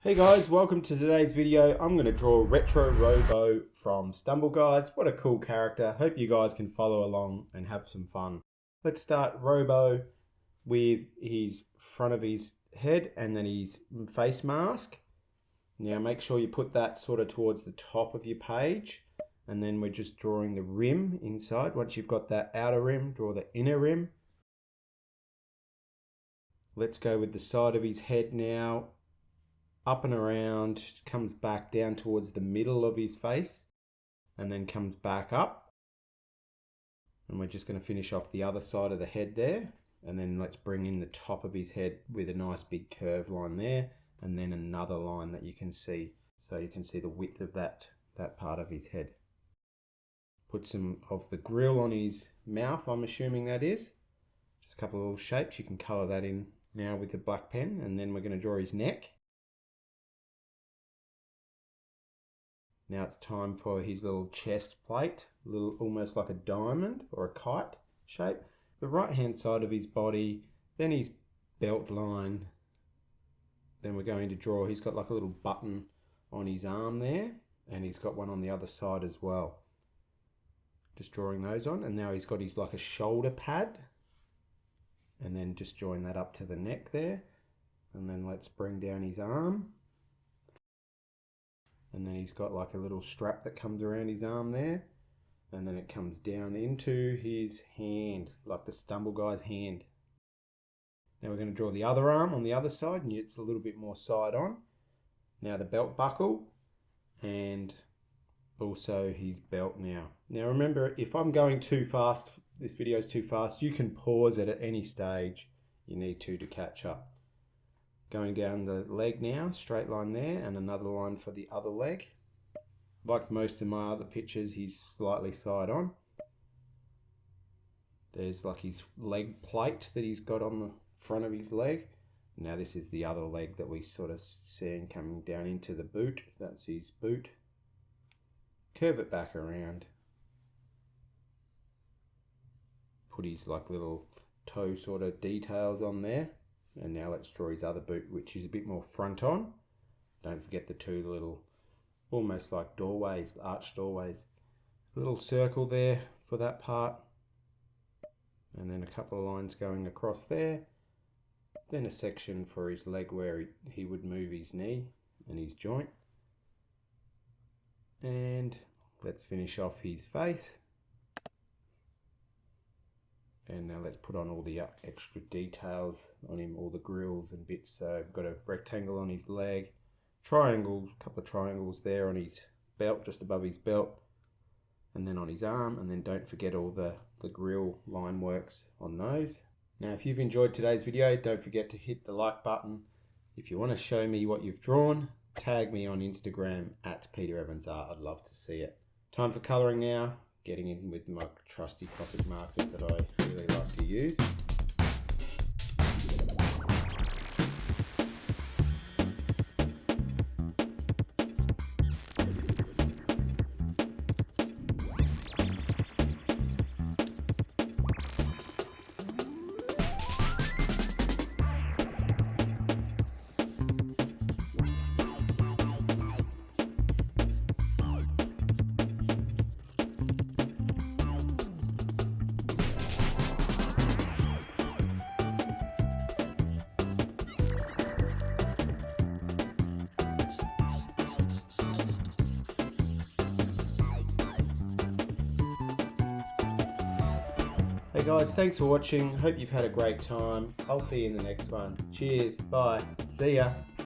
Hey guys, welcome to today's video. I'm going to draw Retro Robo from Stumble Guides. What a cool character. Hope you guys can follow along and have some fun. Let's start Robo with his front of his head and then his face mask. Now make sure you put that sort of towards the top of your page, and then we're just drawing the rim inside. Once you've got that outer rim, draw the inner rim. Let's go with the side of his head now. Up and around, comes back down towards the middle of his face and then comes back up. And we're just going to finish off the other side of the head there, and then let's bring in the top of his head with a nice big curved line there, and then another line that you can see, so you can see the width of that part of his head. Put some of the grill on his mouth, I'm assuming that is. Just a couple of little shapes. You can colour that in now with the black pen, and then we're going to draw his neck. Now it's time for his little chest plate, almost like a diamond or a kite shape. The right hand side of his body, then his belt line. Then we're going to draw, he's got like a little button on his arm there, and he's got one on the other side as well. Just drawing those on, and now he's got his like a shoulder pad, and then just join that up to the neck there. And then let's bring down his arm. And then he's got like a little strap that comes around his arm there, and then it comes down into his hand, like the Stumble Guy's hand. Now we're going to draw the other arm on the other side, and it's a little bit more side on. Now the belt buckle, and also his belt now. Now remember, if I'm going too fast, this video is too fast, you can pause it at any stage you need to catch up. Going down the leg now, straight line there, and another line for the other leg. Like most of my other pictures, he's slightly side on. There's like his leg plate that he's got on the front of his leg. Now this is the other leg that we sort of seeing coming down into the boot. That's his boot. Curve it back around. Put his like little toe sort of details on there. And now let's draw his other boot, which is a bit more front on. Don't forget the two little, almost like doorways, arched doorways. A little circle there for that part. And then a couple of lines going across there. Then a section for his leg where he would move his knee and his joint. And let's finish off his face. And now let's put on all the extra details on him, all the grills and bits. So I've got a rectangle on his leg, triangle, a couple of triangles there on his belt, just above his belt, and then on his arm. And then don't forget all the grill line works on those. Now if you've enjoyed today's video, don't forget to hit the like button. If you want to show me what you've drawn, tag me on Instagram at PeterEvansArt. I'd love to see it. Time for colouring now. Getting in with my trusty Copic markers that I really like to use. Hey guys, thanks for watching. Hope you've had a great time. I'll see you in the next one. Cheers. Bye. See ya.